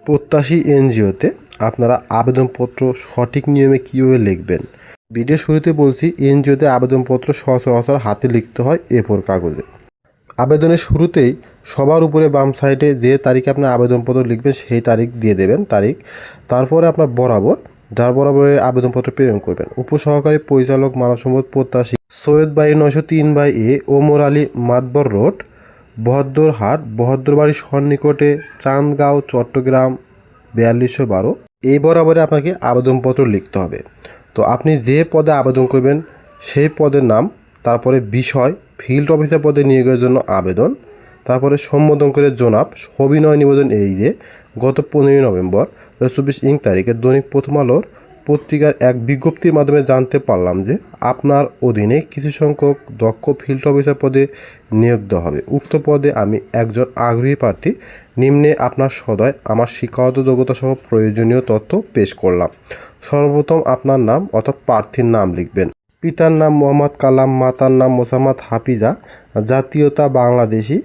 প্রত্যাশী এনজিওতে আপনারা আবেদনপত্র সঠিক নিয়মে কীভাবে লিখবেন। ভিডিও শুরুতে বলছি, এনজিওতে আবেদনপত্র সচরাচর হাতে লিখতে হয় A4 কাগজে। আবেদনের শুরুতেই সবার উপরে বাম সাইডে যে তারিখে আপনার আবেদনপত্র লিখবেন সেই তারিখ দিয়ে দেবেন তারিখ। তারপরে আপনার বরাবর যার বরাবরে আবেদনপত্র প্রেরণ করবেন। উপসহকারী পরিচালক মানব সম্পদ প্রত্যাশী সৈয়দ বাড়ি 903/A ওমর আলী মাতবর রোড, বহদ্দরহাট, বহদ্দরবাড়ির সন্নিকটে, চান্দগাঁও, চট্টগ্রাম 4212। এই বরাবরে আপনাকে আবেদনপত্র লিখতে হবে। তো আপনি যে পদে আবেদন করবেন সেই পদের নাম, তারপরে বিষয়, ফিল্ড অফিসার পদে নিয়োগের জন্য আবেদন, তারপরে সম্বোধন করে জনাব, সবিনয় নিবেদন। এই যে গত 15 নভেম্বর 2024 তারিখে দৈনিক প্রথম আলোর পত্রিকার এক বিজ্ঞপ্তির মাধ্যমে জানতে পারলাম যে আপনার অধীনে কিছু সংখ্যক দক্ষ ফিল্ড অফিসার পদে নিয়োগ দেওয়া হবে। উক্ত পদে আমি একজন আগ্রহী প্রার্থী। নিম্নে আপনার সদয় আমার শিক্ষাগত যোগ্যতা সহ প্রয়োজনীয় তথ্য পেশ করলাম। সর্বপ্রথম আপনার নাম অর্থাৎ প্রার্থীর নাম লিখবেন। পিতার নাম মোহাম্মদ কালাম, মাতার নাম মোসাম্মদ হাফিজা, জাতীয়তা বাংলাদেশি,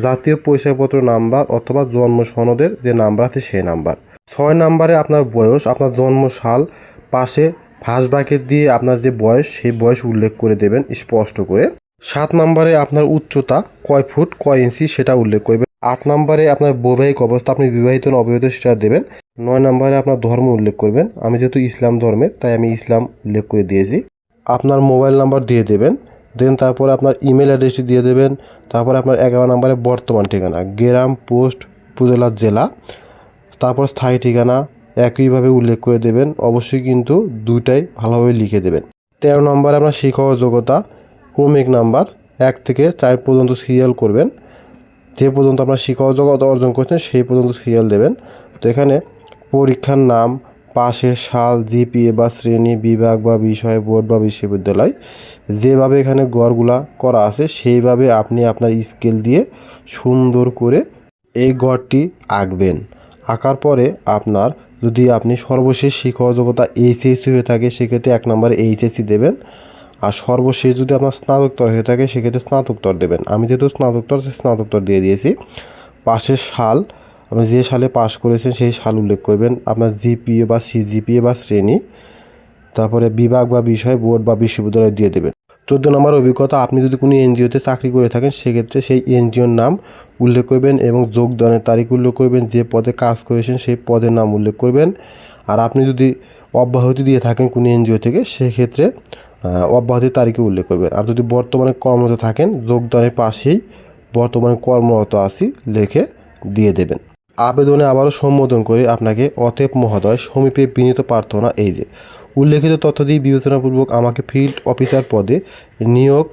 জাতীয় পরিচয়পত্র নাম্বার অথবা জন্ম সনদের যে নাম্বার আছে সেই নাম্বার। 6 নম্বরে আপনার বয়স, আপনার জন্ম সাল, পাশে ফার্স্ট ব্র্যাকেট দিয়ে আপনার যে বয়স সেই বয়স উল্লেখ করে দেবেন স্পষ্ট করে। 7 নম্বরে আপনার উচ্চতা কয় ফুট কয় ইঞ্চি সেটা উল্লেখ করবেন। 8 নম্বরে আপনার বৈবাহিক অবস্থা, আপনি বিবাহিত না অবিবাহিত সেটা দেবেন। 9 নম্বরে আপনার ধর্ম উল্লেখ করবেন। আমি যেহেতু ইসলাম ধর্মের তাই আমি ইসলাম উল্লেখ করে দিয়েছি। আপনার মোবাইল নাম্বার দিয়ে দেবেন। দেন তারপরে আপনার ইমেল অ্যাড্রেসটি দিয়ে দেবেন। তারপরে আপনার 11 নম্বরে বর্তমান ঠিকানা, গ্রাম, পোস্ট, উপজেলা, জেলা, তারপর স্থায়ী ঠিকানা একইভাবে উল্লেখ করে দেবেন। অবশ্যই কিন্তু দুইটাই ভালোভাবে লিখে দেবেন। 13 নম্বরে আপনার শিক্ষক যোগ্যতা, ক্রমিক নাম্বার 1 থেকে 4 পর্যন্ত সিরিয়াল করবেন। যে পর্যন্ত আপনার শিক্ষক যোগ্যতা অর্জন করছেন সেই পর্যন্ত সিরিয়াল দেবেন। তো এখানে পরীক্ষার নাম, পাশের সাল, জিপিএ বা শ্রেণী, বিভাগ বা বিষয়, বোর্ড বা বিশ্ববিদ্যালয়, যেভাবে এখানে গড়গুলা করা আছে সেইভাবে আপনি আপনার স্কেল দিয়ে সুন্দর করে এই গড়টি আঁকবেন। আঁকার পরে আপনার যদি আপনি সর্বশেষ শিক্ষক যোগ্যতা এইচএসসি হয়ে থাকে সেক্ষেত্রে 1 নম্বরে এইচএসসি দেবেন। আর সর্বশেষ যদি আপনার স্নাতকোত্তর হয়ে থাকে সেক্ষেত্রে স্নাতকোত্তর দেবেন। আমি যেহেতু স্নাতকোত্তর দিয়ে দিয়েছি। পাশের সাল, আপনি যে সালে পাশ করেছেন সেই সাল উল্লেখ করবেন। আপনার জিপিএ বা সিজিপিএ বা শ্রেণী, তারপরে বিভাগ বা বিষয়, বোর্ড বা বিশ্ববিদ্যালয় দিয়ে দেবেন। 14 নম্বর অভিজ্ঞতা, আপনি যদি কোনো এনজিওতে চাকরি করে থাকেন সেক্ষেত্রে সেই এনজিওর নাম উল্লেখ করবেন এবং যোগদানের তারিখ উল্লেখ করবেন। যে পদে কাজ করেছেন সেই পদের নাম উল্লেখ করবেন। আর আপনি যদি অব্যাহতি দিয়ে থাকেন কোনো এনজিও থেকে সেক্ষেত্রে অব্যাহতির তারিখে উল্লেখ করবেন। আর যদি বর্তমানে কর্মরত থাকেন যোগদানের পাশেই বর্তমানে কর্মরত আছি লিখে দিয়ে দেবেন। আবেদনে আবারও সম্বোধন করে আপনাকে অতএব মহোদয় সমীপে বিনীত প্রার্থনা, এই যে উল্লেখিত তথ্য দিয়ে বিবেচনাপূর্বক আমাকে ফিল্ড অফিসার পদে নিয়োগ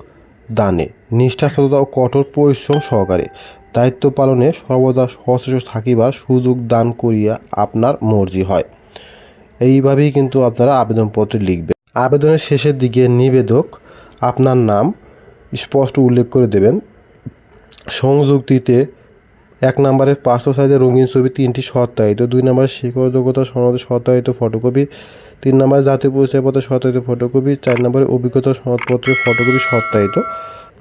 দানে নিষ্ঠা, সততা ও কঠোর পরিশ্রম সহকারে দায়িত্ব পালনে সর্বদা সচেষ্ট থাকিবার সুযোগ দান করিয়া আপনার মর্জি হয়। এইভাবেই কিন্তু আপনারা আবেদনপত্রে লিখবেন। আবেদনের শেষের দিকে নিবেদক আপনার নাম স্পষ্ট উল্লেখ করে দেবেন। সংযুক্তিতে 1 নম্বরে পাসপোর্ট সাইজের রঙিন ছবি 3টি সত্যায়িত, 2 নম্বরে শিক্ষক যোগ্যতা সনদের সত্যায়িত ফটোকপি, 3 নম্বরে জাতীয় পরিচয়পত্রের সত্যায়িত ফটোকপি, 4 নম্বরে অভিজ্ঞতা সনদপত্রের ফটোকপি সত্যায়িত,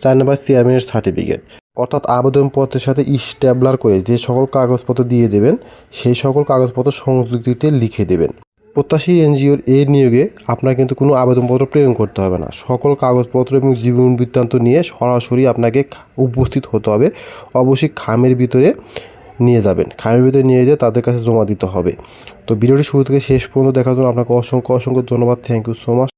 4 নম্বর চেয়ারম্যানের সার্টিফিকেট। অর্থাৎ আবেদনপত্রের সাথে স্ট্যাপলার করে যে সকল কাগজপত্র দিয়ে দেবেন সেই সকল কাগজপত্র সংযুক্তিতে লিখে দেবেন। প্রত্যাশী এনজিওর এই নিয়োগে আপনার কিন্তু কোনো আবেদনপত্র প্রেরণ করতে হবে না। সকল কাগজপত্র এবং জীবন বৃত্তান্ত নিয়ে সরাসরি আপনাকে উপস্থিত হতে হবে। অবশ্যই খামের ভিতরে নিয়ে যাবেন, খামের ভিতরে নিয়ে যেয়ে তাদের কাছে জমা দিতে হবে। তো ভিডিওটি শুরু থেকে শেষ পর্যন্ত দেখার জন্য আপনাকে অসংখ্য ধন্যবাদ। Thank you so much.